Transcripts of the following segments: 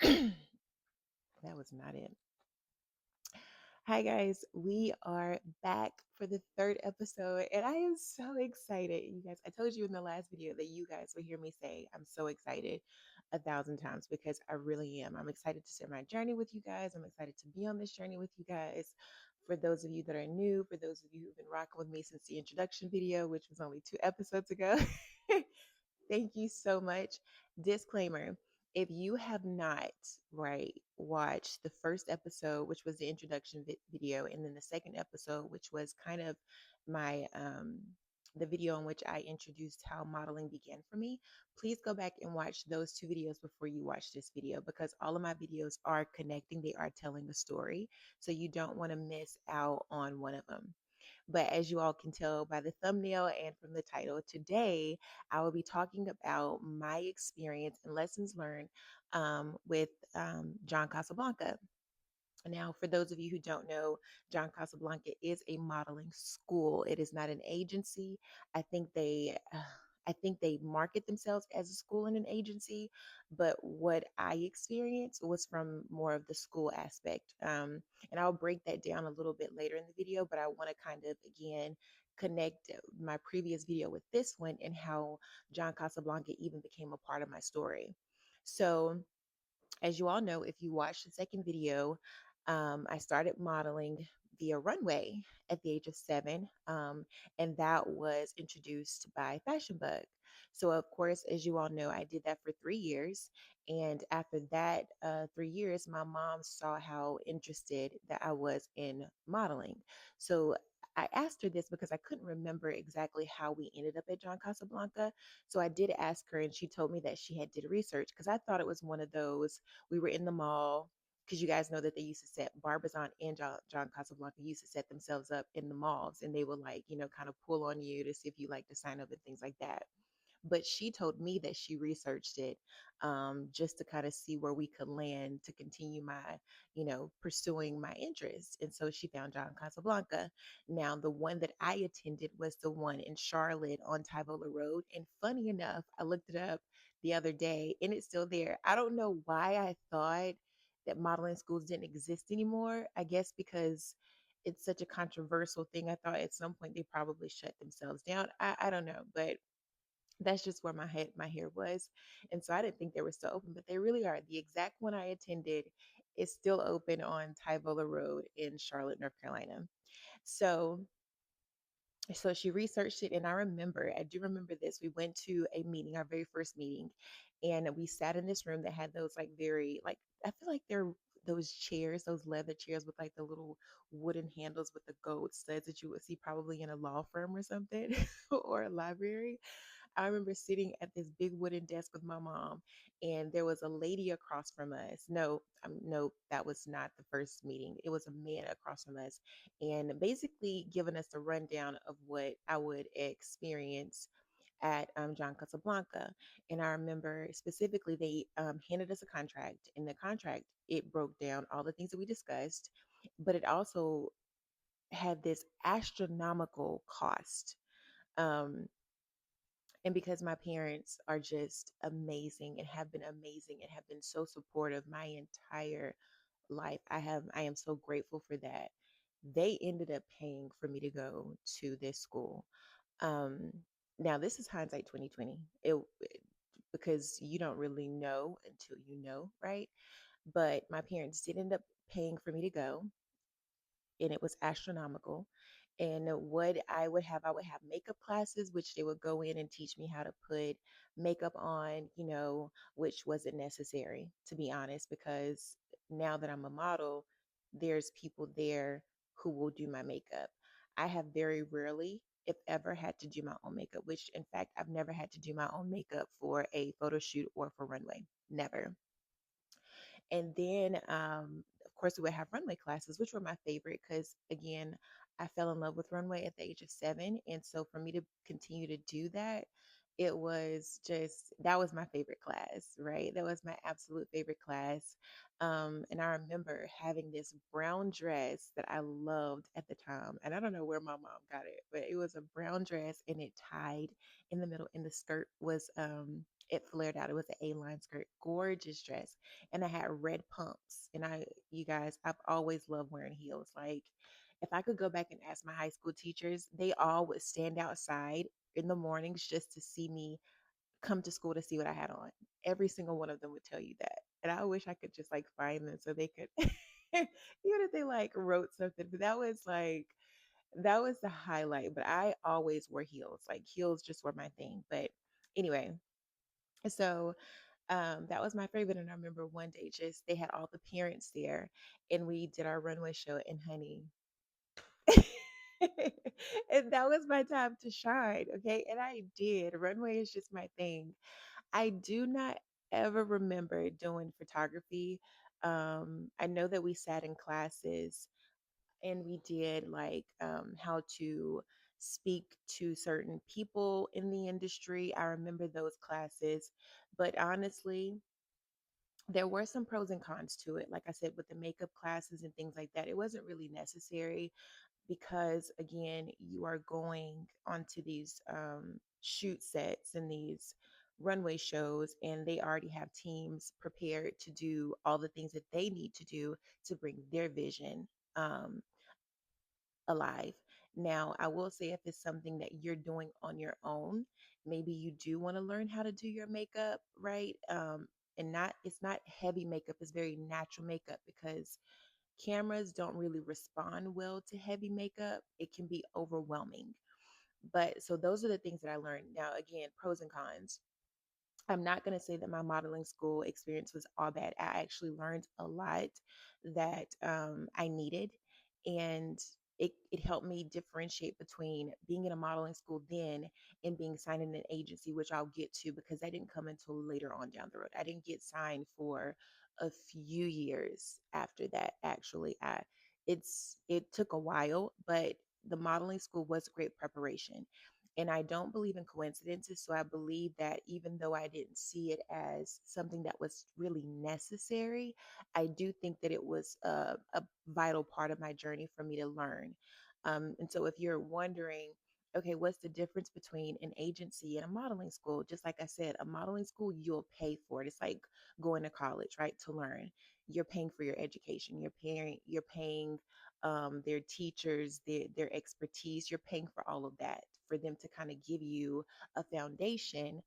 That was not it. Hi, guys. We are back for the third episode, and I am so excited. You guys, I told you in the last video that you guys will hear me say I'm so excited 1,000 times because I really am. I'm excited to share my journey with you guys. I'm excited to be on this journey with you guys. For those of you that are new, for those of you who've been rocking with me since the introduction video, which was only 2 episodes ago, thank you so much. Disclaimer: if you have not, right, watched the first episode, which was the introduction video, and then the second episode, which was kind of my the video in which I introduced how modeling began for me, please go back and watch those two videos before you watch this video because all of my videos are connecting, they are telling a story. So you don't want to miss out on one of them. But as you all can tell by the thumbnail and from the title, today I will be talking about my experience and lessons learned with John Casablanca. Now, for those of you who don't know, John Casablanca is a modeling school. It is not an agency. I think they I think they market themselves as a school and an agency, but what I experienced was from more of the school aspect. And I'll break that down a little bit later in the video, but I want to kind of again connect my previous video with this one and how John Casablanca even became a part of my story. So, as you all know, if you watch the second video, I started modeling via runway at the age of 7, and that was introduced by Fashion Bug. So, of course, as you all know, I did that for 3 years. And after that 3 years, my mom saw how interested that I was in modeling. So, I asked her this because I couldn't remember exactly how we ended up at John Casablanca. So I did ask her, and she told me that she had did research because I thought it was one of those. We were in the mall because you guys know that they used to set Barbizon and John Casablanca used to set themselves up in the malls, and they would like kind of pull on you to see if you like to sign up and things like that. But she told me that she researched it just to kind of see where we could land to continue my pursuing my interest. And so she found John Casablanca. Now the one that I attended was the one in Charlotte on Tyvola Road, and funny enough, I looked it up the other day and it's still there. I don't know why I thought that modeling schools didn't exist anymore. I guess because it's such a controversial thing. I thought at some point they probably shut themselves down. I don't know, but that's just where my hair was. And so I didn't think they were still open, but they really are. The exact one I attended is still open on Tyvola Road in Charlotte, North Carolina. So she researched it, and I do remember this. We went to a meeting, our very first meeting, and we sat in this room that had those like very like I feel like they're those chairs, those leather chairs with like the little wooden handles with the gold studs that you would see probably in a law firm or something or a library. I remember sitting at this big wooden desk with my mom, and there was a lady across from us. No, no, that was not the first meeting. It was a man across from us, and basically giving us a rundown of what I would experience at John Casablanca. And I remember specifically they handed us a contract. In the contract, it broke down all the things that we discussed, but it also had this astronomical cost. Um, and because my parents are just amazing and have been amazing and have been so supportive my entire life, I am so grateful for that. They ended up paying for me to go to this school. Um, Now this is hindsight 2020. Because you don't really know until you know, right? But my parents did end up paying for me to go, and it was astronomical. And what I would have makeup classes, which they would go in and teach me how to put makeup on, which wasn't necessary, to be honest, because now that I'm a model, there's people there who will do my makeup. I have very rarely, if ever, had to do my own makeup, which in fact, I've never had to do my own makeup for a photo shoot or for runway. Never. And then, of course, we would have runway classes, which were my favorite because, again, I fell in love with runway at the age of 7. And so for me to continue to do that, it was just, that was my favorite class, right? That was my absolute favorite class. And I remember having this brown dress that I loved at the time. And I don't know where my mom got it, but it was a brown dress and it tied in the middle, and the skirt was It flared out. It was an A-line skirt, gorgeous dress, and I had red pumps. And you guys, I've always loved wearing heels. Like, if I could go back and ask my high school teachers, they all would stand outside in the mornings just to see me come to school to see what I had on. Every single one of them would tell you that. And I wish I could just like find them so they could, even if they like wrote something, but that was the highlight. But I always wore heels. Like heels just were my thing. But anyway, so that was my favorite. And I remember one day just they had all the parents there and we did our runway show and honey. And that was my time to shine. Okay. And I did. Runway is just my thing. I do not ever remember doing photography. I know that we sat in classes and we did like how to speak to certain people in the industry. I remember those classes, but honestly, there were some pros and cons to it. Like I said, with the makeup classes and things like that, it wasn't really necessary because, again, you are going onto these shoot sets and these runway shows, and they already have teams prepared to do all the things that they need to do to bring their vision um, alive. Now, I will say if it's something that you're doing on your own, maybe you do want to learn how to do your makeup, right? And not it's not heavy makeup, it's very natural makeup because cameras don't really respond well to heavy makeup. It can be overwhelming. But so those are the things that I learned. Now, again, pros and cons. I'm not going to say that my modeling school experience was all bad. I actually learned a lot that I needed, and it helped me differentiate between being in a modeling school then and being signed in an agency, which I'll get to because that didn't come until later on down the road. I didn't get signed for a few years after that. Actually, it took a while, but the modeling school was great preparation. And I don't believe in coincidences. So I believe that even though I didn't see it as something that was really necessary, I do think that it was a vital part of my journey for me to learn. And so if you're wondering, okay, what's the difference between an agency and a modeling school? Just like I said, a modeling school, you'll pay for it. It's like going to college, right? To learn. You're paying for your education. You're paying their teachers, their expertise. You're paying for all of that for them to kind of give you a foundation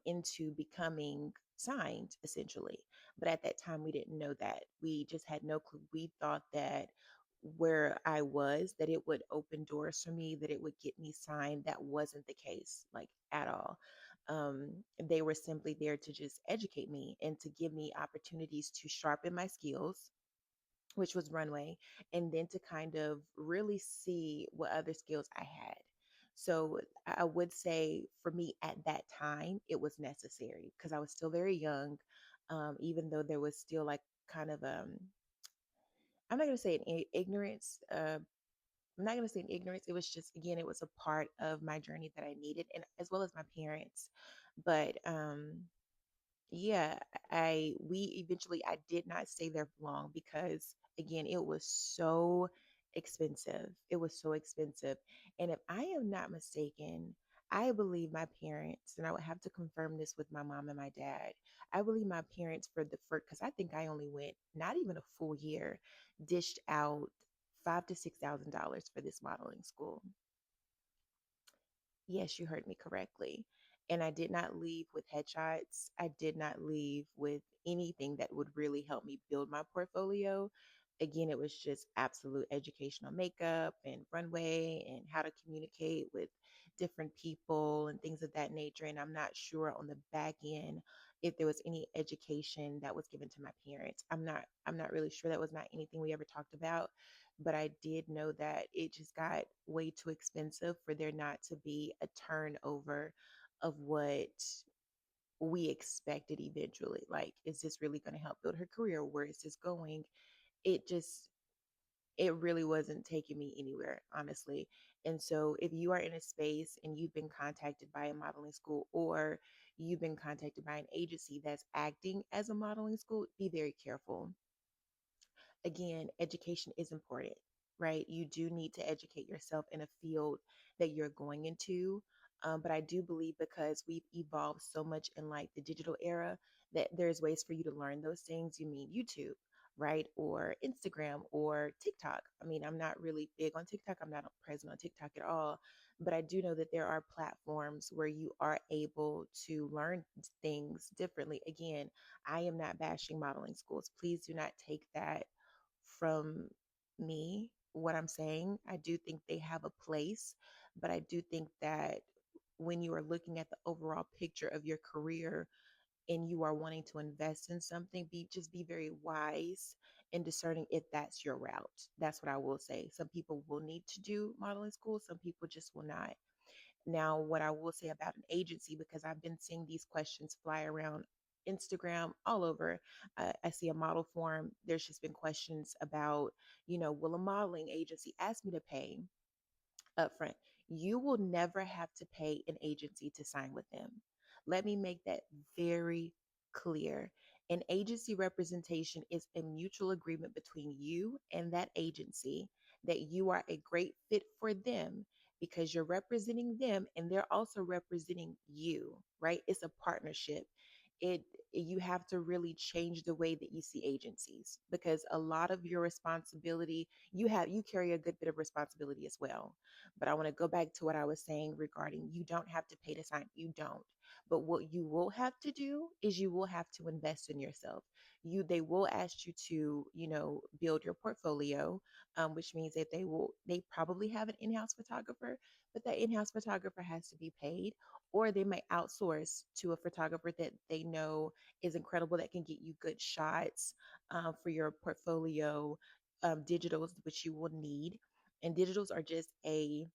into becoming signed, essentially. But at that time, we didn't know that. We just had no clue. We thought that where I was, that it would open doors for me, that it would get me signed. That wasn't the case, like at all. They were simply there to just educate me and to give me opportunities to sharpen my skills, which was runway, and then to kind of really see what other skills I had. So I would say for me at that time, it was necessary because I was still very young, even though there was still like kind of, I'm not going to say ignorance. I'm not going to say an ignorance. It was just, again, it was a part of my journey that I needed, and as well as my parents. But yeah, I did not stay there long because again, it was so expensive. It was so expensive. And if I am not mistaken, I believe my parents, and I would have to confirm this with my mom and my dad. I believe my parents for the first, because I think I only went not even a full year, dished out $5,000 to $6,000 for this modeling school. Yes, you heard me correctly. And I did not leave with headshots. I did not leave with anything that would really help me build my portfolio. Again, it was just absolute educational makeup and runway and how to communicate with different people and things of that nature. And I'm not sure on the back end if there was any education that was given to my parents. I'm not really sure. That was not anything we ever talked about, but I did know that it just got way too expensive for there not to be a turnover of what we expected eventually. Like, is this really going to help build her career? Where is this going? It just, it really wasn't taking me anywhere, honestly. And so, if you are in a space and you've been contacted by a modeling school or you've been contacted by an agency that's acting as a modeling school, be very careful. Again, education is important, right? You do need to educate yourself in a field that you're going into. But I do believe because we've evolved so much in like the digital era that there's ways for you to learn those things. You mean YouTube, right? Or Instagram or TikTok. I mean, I'm not really big on TikTok. I'm not present on TikTok at all. But I do know that there are platforms where you are able to learn things differently. Again, I am not bashing modeling schools. Please do not take that from me. What I'm saying, I do think they have a place, but I do think that when you are looking at the overall picture of your career and you are wanting to invest in something, be very wise and discerning if that's your route. That's what I will say. Some people will need to do modeling school, some people just will not. Now, what I will say about an agency, because I've been seeing these questions fly around Instagram all over. I see a model forum. There's just been questions about, will a modeling agency ask me to pay upfront? You will never have to pay an agency to sign with them. Let me make that very clear. An agency representation is a mutual agreement between you and that agency that you are a great fit for them because you're representing them and they're also representing you, right? It's a partnership. It you have to really change the way that you see agencies because a lot of your responsibility, you carry a good bit of responsibility as well. But I want to go back to what I was saying regarding you don't have to pay to sign. You don't. But what you will have to do is you will have to invest in yourself. They will ask you to, build your portfolio, which means that they probably have an in-house photographer, but that in-house photographer has to be paid, or they might outsource to a photographer that they know is incredible that can get you good shots for your portfolio, digitals, which you will need. And digitals are just a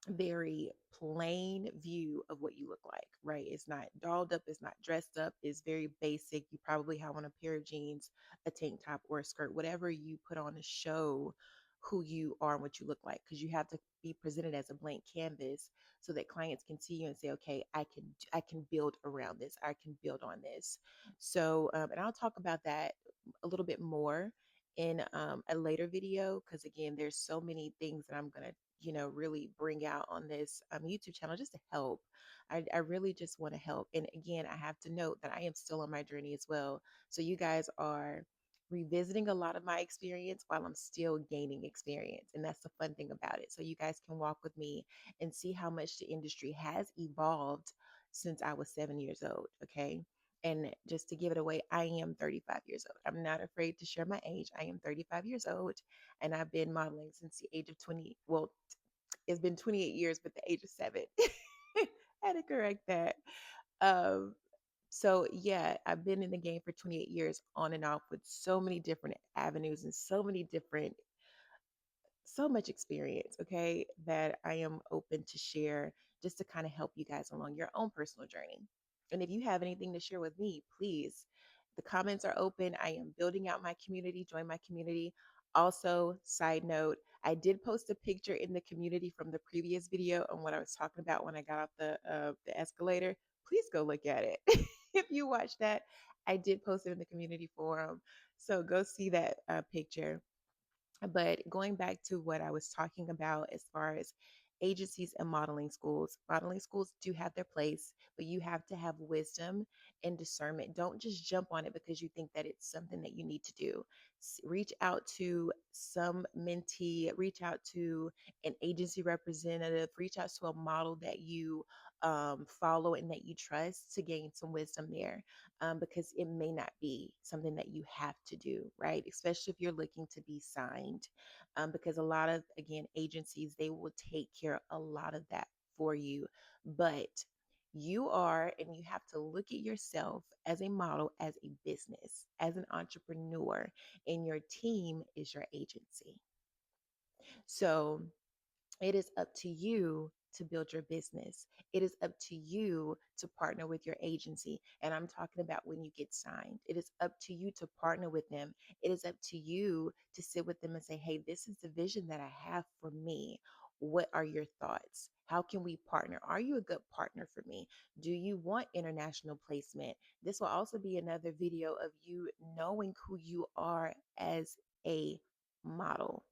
very plain view of what you look like, right? It's not dolled up, it's not dressed up, it's very basic. You probably have on a pair of jeans, a tank top, or a skirt, whatever you put on to show who you are and what you look like, because you have to be presented as a blank canvas so that clients can see you and say, okay, I can build around this, I can build on this. So and I'll talk about that a little bit more in a later video, because again, there's so many things that I'm gonna really bring out on this YouTube channel just to help. I really just want to help. And again, I have to note that I am still on my journey as well. So you guys are revisiting a lot of my experience while I'm still gaining experience. And that's the fun thing about it. So you guys can walk with me and see how much the industry has evolved since I was 7 years old. Okay. And just to give it away, I am 35 years old. I'm not afraid to share my age. I am 35 years old and I've been modeling since the age of 20. Well, it's been 28 years, but the age of 7. I had to correct that. Um, so yeah, I've been in the game for 28 years on and off with so many different avenues and so much experience, okay, that I am open to share just to kind of help you guys along your own personal journey. And if you have anything to share with me, please, the comments are open. I am building out my community. Join my community. Also, side note, I did post a picture in the community from the previous video on what I was talking about when I got off the escalator. Please go look at it. If you watch that, I did post it in the community forum. So go see that picture. But going back to what I was talking about as far as agencies and modeling schools do have their place, but you have to have wisdom and discernment. Don't just jump on it because you think that it's something that you need to do. Reach out to some mentee, reach out to an agency representative, reach out to a model that you follow and that you trust to gain some wisdom there, because it may not be something that you have to do, right? Especially if you're looking to be signed, because a lot of, again, agencies, they will take care of a lot of that for you. But you are, and you have to look at yourself as a model, as a business, as an entrepreneur, and your team is your agency. So, it is up to you to build your business. It is up to you to partner with your agency. And I'm talking about when you get signed. It is up to you to partner with them. It is up to you to sit with them and say, hey, this is the vision that I have for me. What are your thoughts? How can we partner? Are you a good partner for me? Do you want international placement? This will also be another video of you knowing who you are as a model.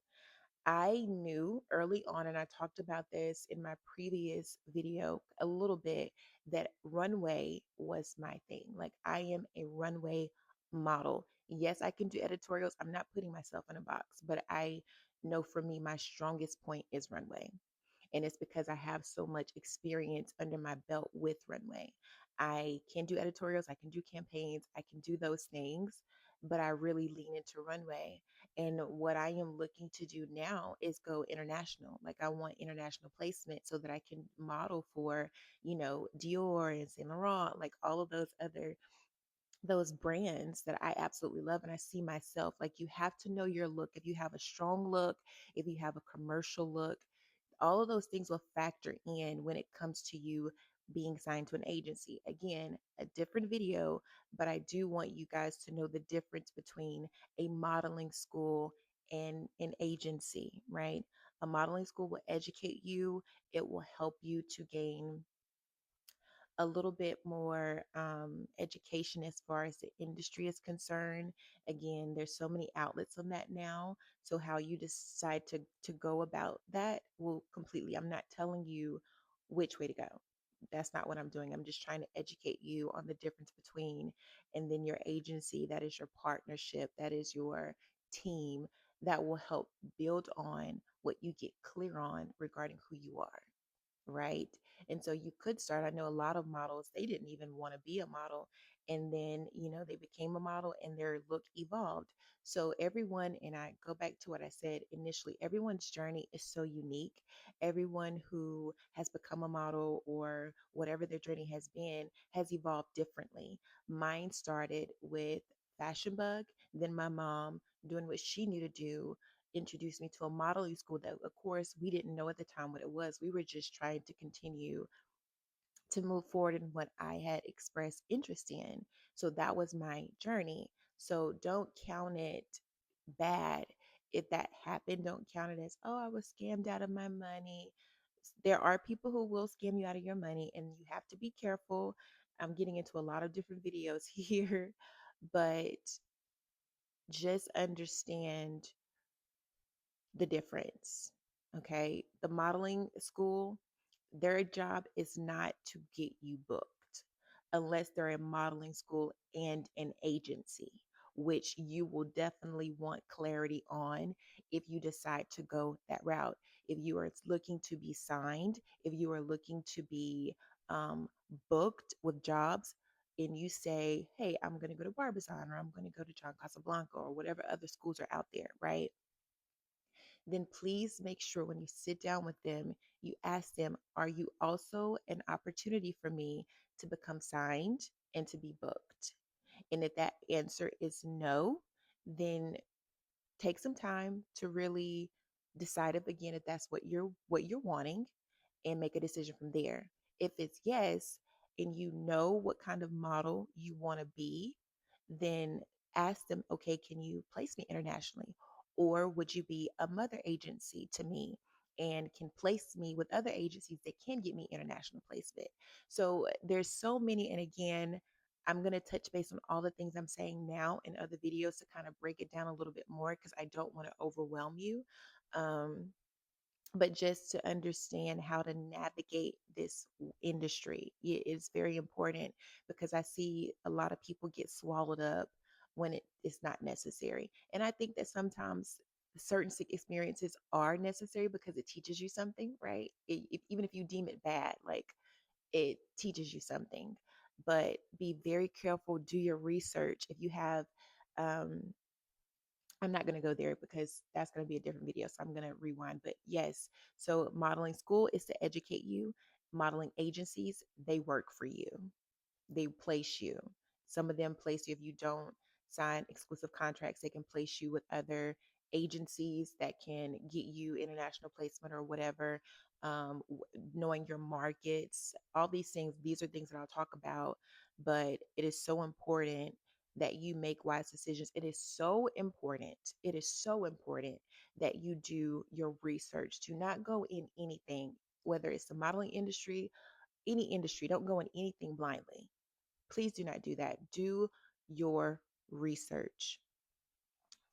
I knew early on, and I talked about this in my previous video a little bit, that runway was my thing. Like, I am a runway model. Yes, I can do editorials. I'm not putting myself in a box, but I know for me, my strongest point is runway. And it's because I have so much experience under my belt with runway. I can do editorials, I can do campaigns, I can do those things, but I really lean into runway. And what I am looking to do now is go international. Like, I want international placement so that I can model for, Dior and Saint Laurent, like all of those brands that I absolutely love. And I see myself, like, you have to know your look. If you have a strong look, if you have a commercial look, all of those things will factor in when it comes to you being signed to an agency. Again, a different video, but I do want you guys to know the difference between a modeling school and an agency, right? A modeling school will educate you, it will help you to gain a little bit more education as far as the industry is concerned. Again, there's so many outlets on that now. So how you decide to go about that will completely. I'm not telling you which way to go. That's not what I'm doing. I'm just trying to educate you on the difference between, and then your agency, that is your partnership, that is your team, that will help build on what you get clear on regarding who you are, right? And so you could start. I know a lot of models, they didn't even want to be a model. And then, they became a model and their look evolved. So everyone, and I go back to what I said initially, everyone's journey is so unique. Everyone who has become a model or whatever their journey has been has evolved differently. Mine started with Fashion Bug, then my mom doing what she knew to do introduced me to a modeling school that, of course, we didn't know at the time what it was. We were just trying to continue to move forward in what I had expressed interest in. So that was my journey. So don't count it bad if that happened. Don't count it as, oh, I was scammed out of my money. There are people who will scam you out of your money, and you have to be careful. I'm getting into a lot of different videos here, but just understand the difference. Okay. The modeling school, their job is not to get you booked unless they're a modeling school and an agency, which you will definitely want clarity on if you decide to go that route. If you are looking to be signed, if you are looking to be um, booked with jobs, and you say, hey, I'm going to go to Barbizon, or I'm going to go to John Casablanca, or whatever other schools are out there, right? Then please make sure when you sit down with them, you ask them, are you also an opportunity for me to become signed and to be booked? And if that answer is no, then take some time to really decide if, again, if that's what you're wanting, and make a decision from there. If it's yes, and you know what kind of model you want to be, then ask them, okay, can you place me internationally? Or would you be a mother agency to me and can place me with other agencies that can get me international placement? So there's so many. And again, I'm going to touch base on all the things I'm saying now in other videos to kind of break it down a little bit more because I don't want to overwhelm you. Um, but just to understand how to navigate this industry is very important, because I see a lot of people get swallowed up when it is not necessary. And I think that sometimes certain experiences are necessary because it teaches you something, right? Even if you deem it bad, like, it teaches you something. But be very careful, do your research. If you have, um, I'm not going to go there because that's going to be a different video. So I'm going to rewind. But yes, so modeling school is to educate you. Modeling agencies, they work for you, they place you. Some of them place you if you don't sign exclusive contracts, they can place you with other agencies that can get you international placement or whatever. Knowing your markets, all these things, these are things that I'll talk about, but it is so important that you make wise decisions. It is so important. It is so important that you do your research. Do not go in anything, whether it's the modeling industry, any industry, don't go in anything blindly. Please do not do that. Do your research.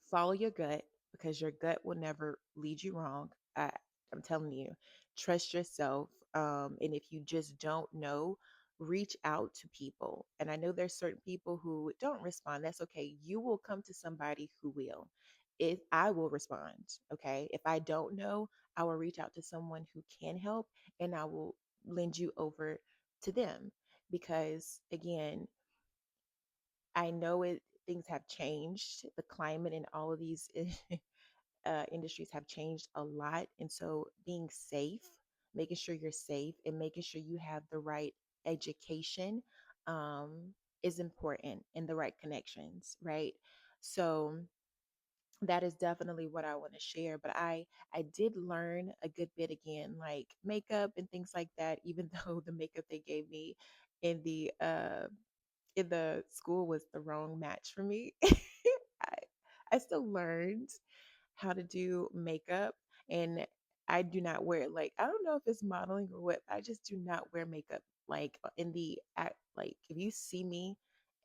Follow your gut. because your gut will never lead you wrong. I'm telling you, trust yourself. And if you just don't know, reach out to people. And I know there's certain people who don't respond. That's okay. You will come to somebody who will. If I will respond, okay. If I don't know, I will reach out to someone who can help, and I will lend you over to them. Because again, I know it things have changed. The climate and all of these industries have changed a lot. And so being safe, making sure you're safe and making sure you have the right education is important, and the right connections, right? So that is definitely what I want to share. But I did learn a good bit again, like makeup and things like that, even though the makeup they gave me in the school was the wrong match for me. I I still learned how to do makeup, and I do not wear, like, I don't know if it's modeling or what. I just do not wear makeup, like, in the act. Like, if you see me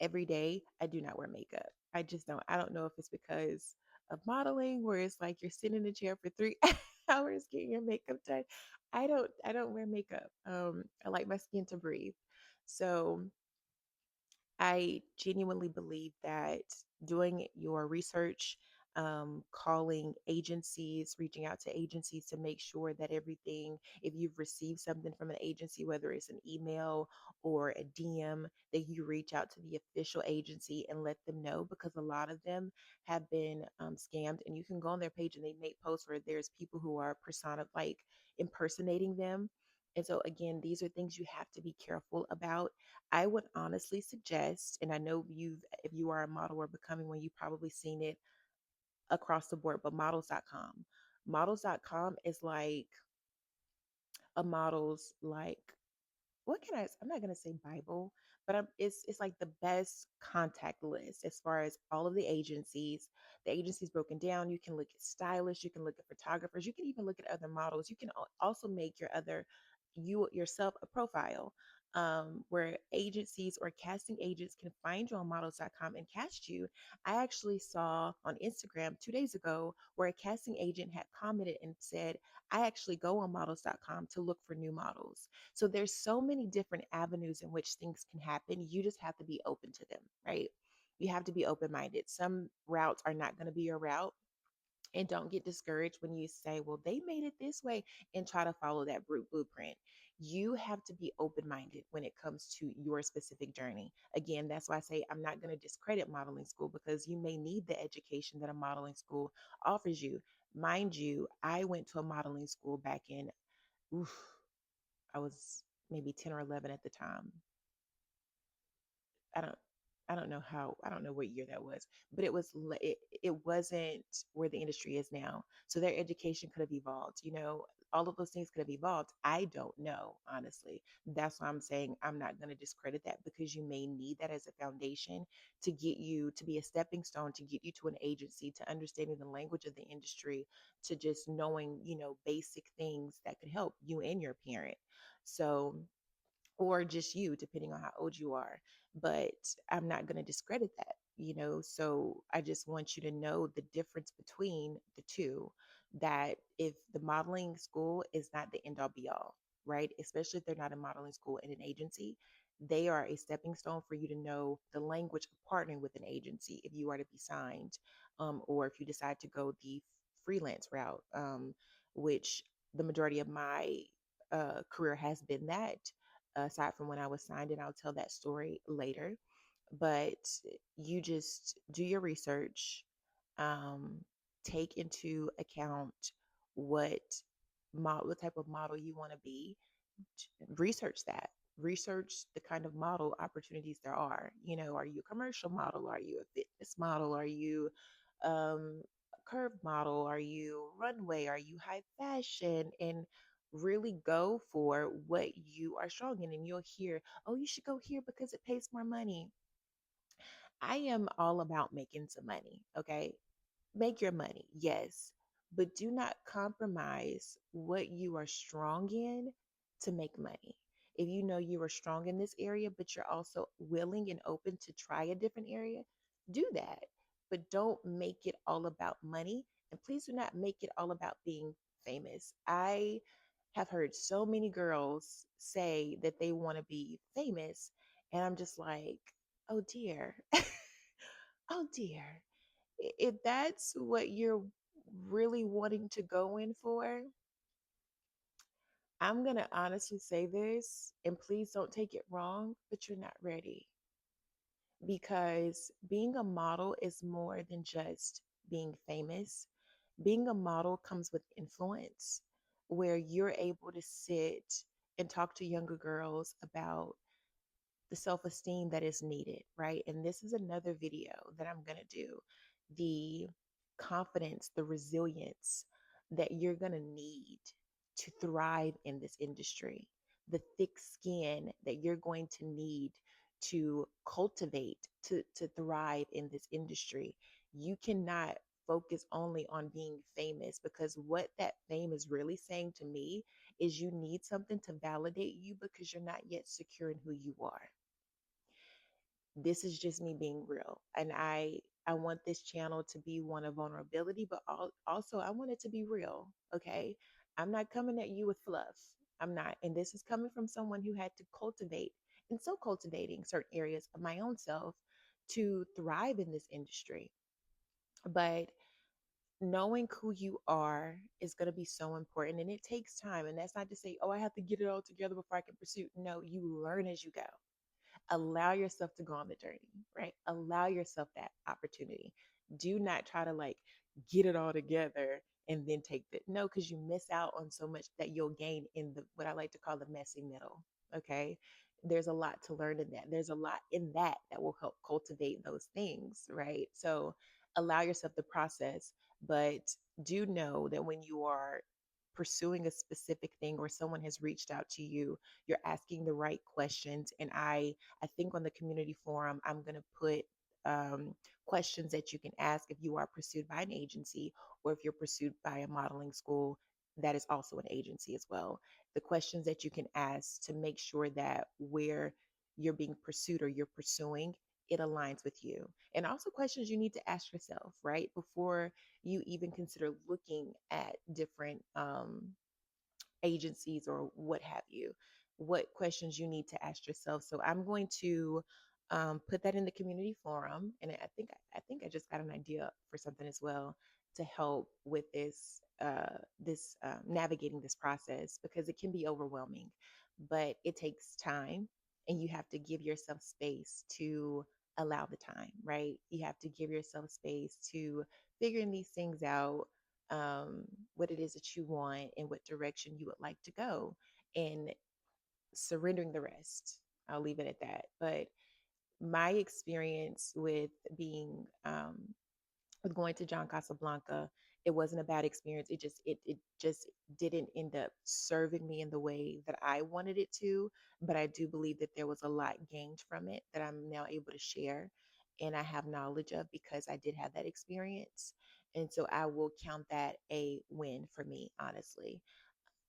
every day, I do not wear makeup. I just don't. I don't know if it's because of modeling, where it's like you're sitting in a chair for 3 hours getting your makeup done. I don't wear makeup. I like my skin to breathe. So I genuinely believe that doing your research, calling agencies, reaching out to agencies to make sure that everything, if you've received something from an agency, whether it's an email or a DM, that you reach out to the official agency and let them know, because a lot of them have been scammed. And you can go on their page and they make posts where there's people who are persona, like impersonating them. And so, again, these are things you have to be careful about. I would honestly suggest, and I know if you are a model or becoming one, you've probably seen it across the board, but models.com. Models.com is like a model's, like, what can I'm not going to say Bible, but it's like the best contact list as far as all of the agencies. The agency's broken down. You can look at stylists, you can look at photographers, you can even look at other models. You can also make you yourself a profile, where agencies or casting agents can find you on models.com and cast you. I actually saw on Instagram 2 days ago where a casting agent had commented and said, I actually go on models.com to look for new models. So there's so many different avenues in which things can happen. You just have to be open to them, right? You have to be open minded. Some routes are not going to be your route. And don't get discouraged when you say, well, they made it this way, and try to follow that blueprint. You have to be open minded when it comes to your specific journey. Again, that's why I say I'm not going to discredit modeling school, because you may need the education that a modeling school offers you. Mind you, I went to a modeling school back in, oof, I was maybe 10 or 11 at the time. I don't I don't know what year that was, but it wasn't where the industry is now. So their education could have evolved, all of those things could have evolved. I don't know, honestly. That's why I'm saying I'm not going to discredit that, because you may need that as a foundation to get you to be a stepping stone to get you to an agency, to understanding the language of the industry, to just knowing, basic things that could help you and your parent. So, or just you, depending on how old you are. But I'm not going to discredit that. So I just want you to know the difference between the two, that if the modeling school is not the end all be all, right? Especially if they're not a modeling school and an agency, they are a stepping stone for you to know the language of partnering with an agency if you are to be signed, or if you decide to go the freelance route, which the majority of my career has been that, aside from when I was signed, and I'll tell that story later. But you just do your research, um, take into account what what type of model you want to be, research that. Research the kind of model opportunities there are. Are you a commercial model? Are you a fitness model? Are you a curve model? Are you runway? Are you high fashion? And really go for what you are strong in. And you'll hear, oh, you should go here because it pays more money. I am all about making some money, okay? Make your money, yes, but do not compromise what you are strong in to make money. If you know you are strong in this area, but you're also willing and open to try a different area, do that. But don't make it all about money, And please do not make it all about being famous. I have heard so many girls say that they want to be famous, and I'm just like, oh dear, oh dear. If that's what you're really wanting to go in for, I'm going to honestly say this, and please don't take it wrong, but you're not ready, because being a model is more than just being famous. Being a model comes with influence, where you're able to sit and talk to younger girls about the self esteem that is needed, right? And this is another video that I'm going to do, the confidence, the resilience that you're going to need to thrive in this industry, the thick skin that you're going to need to cultivate to thrive in this industry. You cannot focus only on being famous, because what that fame is really saying to me is you need something to validate you because you're not yet secure in who you are. This is just me being real, and I want this channel to be one of vulnerability, but also I want it to be real. Okay, I'm not coming at you with fluff. I'm not, and this is coming from someone who had to cultivate, and still cultivating certain areas of my own self to thrive in this industry. But knowing who you are is going to be so important, and it takes time. And that's not to say, oh, I have to get it all together before I can pursue. No, you learn as you go. Allow yourself to go on the journey, right? Allow yourself that opportunity. Do not try to like get it all together and then take the no, because you miss out on so much that you'll gain in the what I like to call the messy middle. Okay. There's a lot to learn in that. There's a lot in that that will help cultivate those things, right? So allow yourself the process, but do know that when you are pursuing a specific thing or someone has reached out to you, you're asking the right questions. And I think on the community forum, I'm going to put questions that you can ask if you are pursued by an agency, or if you're pursued by a modeling school that is also an agency as well. The questions that you can ask to make sure that where you're being pursued or you're pursuing, it aligns with you. And also questions you need to ask yourself, right? Before you even consider looking at different agencies or what have you, what questions you need to ask yourself. So I'm going to put that in the community forum, and I think I just got an idea for something as well to help with this navigating this process, because it can be overwhelming, but it takes time, and you have to give yourself space to allow the time, right? You have to give yourself space to figuring these things out, what it is that you want and what direction you would like to go, and surrendering the rest. I'll leave it at that. But my experience being with going to John Casablanca, it wasn't a bad experience. It just didn't end up serving me in the way that I wanted it to. But I do believe that there was a lot gained from it that I'm now able to share, and I have knowledge of, because I did have that experience. And so I will count that a win for me, honestly,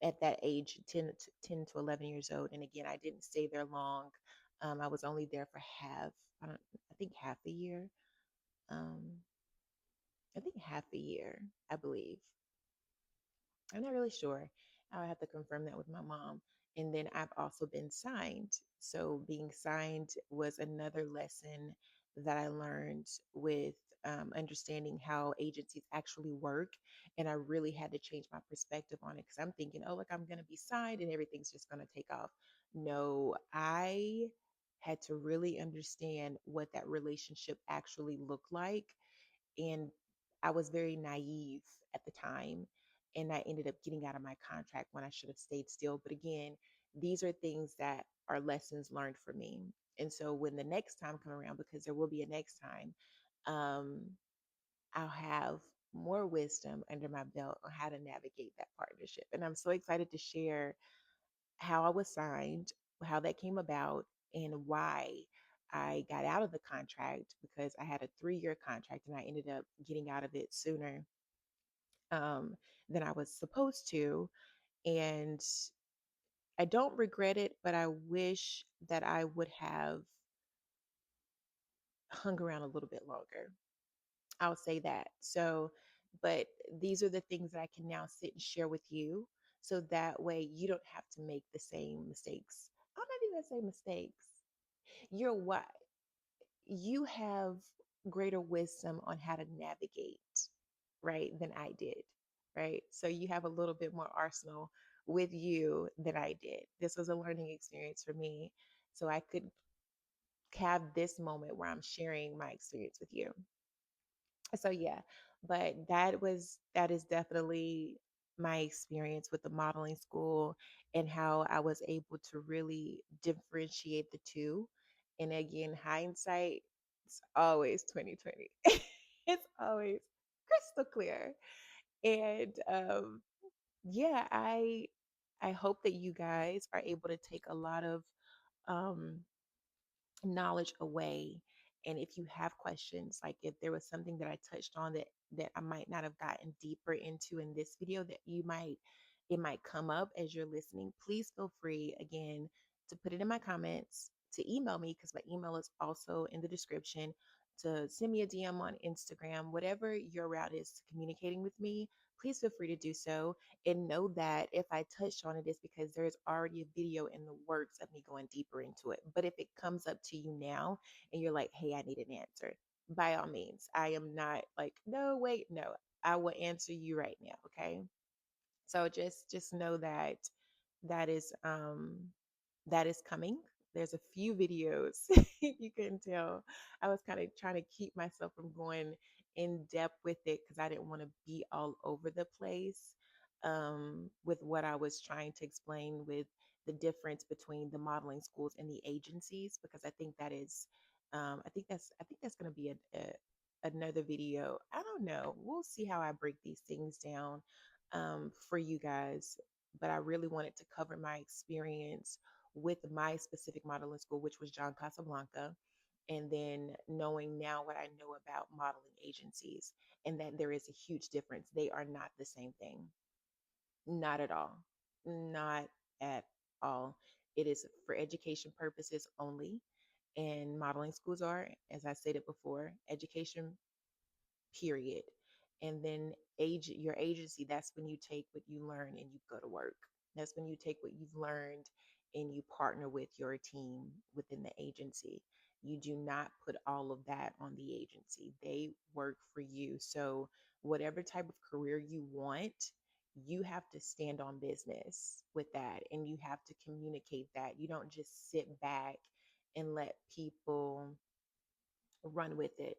at that age, 10 to 11 years old. And again, I didn't stay there long. I was only there for I think half a year. Um, I think half a year, I believe. I'm not really sure. I'll have to confirm that with my mom. And then I've also been signed. So being signed was another lesson that I learned with understanding how agencies actually work. And I really had to change my perspective on it, because I'm thinking, oh, look, I'm going to be signed and everything's just going to take off. No, I had to really understand what that relationship actually looked like, and I was very naive at the time. And I ended up getting out of my contract when I should have stayed still. But again, these are things that are lessons learned for me. And so when the next time come around, because there will be a next time, um, I'll have more wisdom under my belt on how to navigate that partnership. And I'm so excited to share how I was signed, how that came about, and why I got out of the contract, because I had a 3-year contract and I ended up getting out of it sooner um, than I was supposed to. And I don't regret it, but I wish that I would have hung around a little bit longer. I'll say that. So But these are the things that I can now sit and share with you. So that way you don't have to make the same mistakes. I'm not even gonna say mistakes. You're what you have greater wisdom on how to navigate, right, than I did, right? So you have a little bit more arsenal with you than I did. This was a learning experience for me. So I could have this moment where I'm sharing my experience with you. So yeah, but that is definitely my experience with the modeling school and how I was able to really differentiate the two. And again, hindsight, it's always 2020. It's always crystal clear. And yeah, I hope that you guys are able to take a lot of um knowledge away. And if you have questions, like if there was something that I touched on that I might not have gotten deeper into in this video, that you might it might come up as you're listening, please feel free again to put it in my comments, to email me because my email is also in the description, to send me a DM on Instagram, whatever your route is to communicating with me. Please feel free to do so, and know that if I touched on it, it's because there's already a video in the works of me going deeper into it. But if it comes up to you now and you're like, hey, I need an answer, by all means, I am not like, no, wait, no, I will answer you right now. Okay. So just know that that is that is coming. There's a few videos. You can tell I was kind of trying to keep myself from going in depth with it because I didn't want to be all over the place with what I was trying to explain with the difference between the modeling schools and the agencies, because I think that is I think that's going to be another video. I don't know. We'll see how I break these things down for you guys. But I really wanted to cover my experience with my specific modeling school, which was John Casablanca, and then knowing now what I know about modeling agencies, and that there is a huge difference. They are not the same thing. Not at all. Not at all. It is for education purposes only. And modeling schools are, as I stated before, education period. And then your agency, that's when you take what you learn and you go to work. That's when you take what you've learned and you partner with your team within the agency. You do not put all of that on the agency. They work for you. So whatever type of career you want, you have to stand on business with that, and you have to communicate that. You don't just sit back and let people run with it,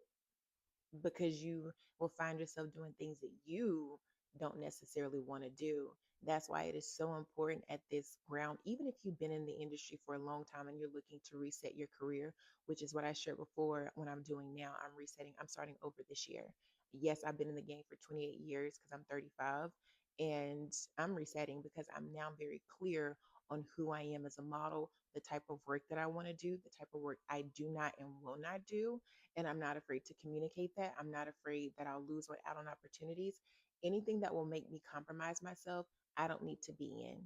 because you will find yourself doing things that you don't necessarily want to do. That's why it is so important at this ground, even if you've been in the industry for a long time and you're looking to reset your career, which is what I shared before. What I'm doing now, I'm resetting, I'm starting over this year. Yes, I've been in the game for 28 years because I'm 35, and I'm resetting because I'm now very clear on who I am as a model, the type of work that I want to do, the type of work I do not and will not do, and I'm not afraid to communicate that. I'm not afraid that I'll lose out on opportunities. Anything that will make me compromise myself, I don't need to be in.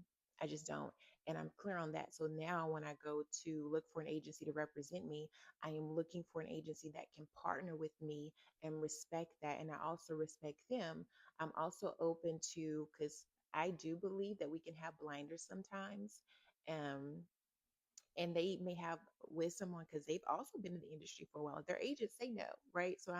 I just don't. And I'm clear on that. So now when I go to look for an agency to represent me, I am looking for an agency that can partner with me and respect that. And I also respect them. I'm also open to, because I do believe that we can have blinders sometimes. Um, and they may have wisdom on, because they've also been in the industry for a while. Their agents say no, right? So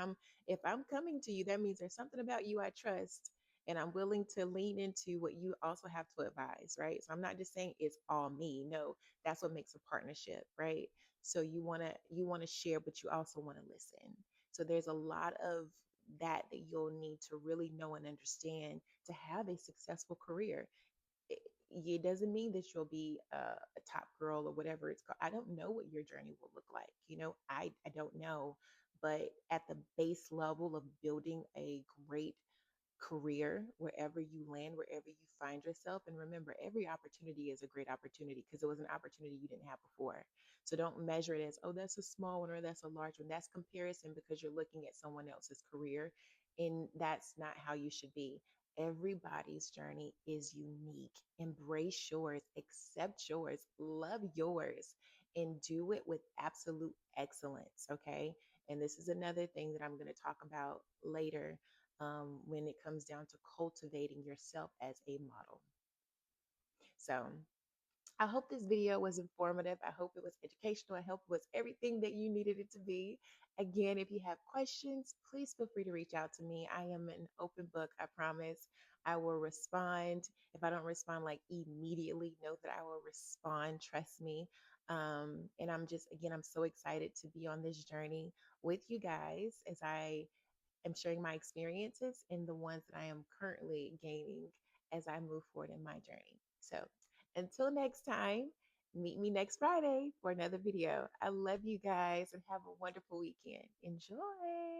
if I'm coming to you, that means there's something about you I trust, and I'm willing to lean into what you also have to advise, right? So I'm not just saying it's all me. No, that's what makes a partnership, right? So you want to share, but you also want to listen. So there's a lot of that you'll need to really know and understand to have a successful career. It doesn't mean that you'll be a top girl or whatever it's called. I don't know what your journey will look like. I don't know. But at the base level of building a great career, wherever you land, wherever you find yourself. And remember, every opportunity is a great opportunity because it was an opportunity you didn't have before. So don't measure it as, oh, that's a small one or that's a large one. That's comparison because you're looking at someone else's career. And that's not how you should be. Everybody's journey is unique. Embrace yours, accept yours, love yours, and do it with absolute excellence. Okay. And this is another thing that I'm going to talk about later, when it comes down to cultivating yourself as a model. So, I hope this video was informative. I hope it was educational. I hope it was everything that you needed it to be. Again, if you have questions, please feel free to reach out to me. I am an open book, I promise. I will respond. If I don't respond like immediately, know that I will respond. Trust me. And again, I'm so excited to be on this journey with you guys as I am sharing my experiences and the ones that I am currently gaining as I move forward in my journey. So until next time, meet me next Friday for another video. I love you guys and have a wonderful weekend. Enjoy.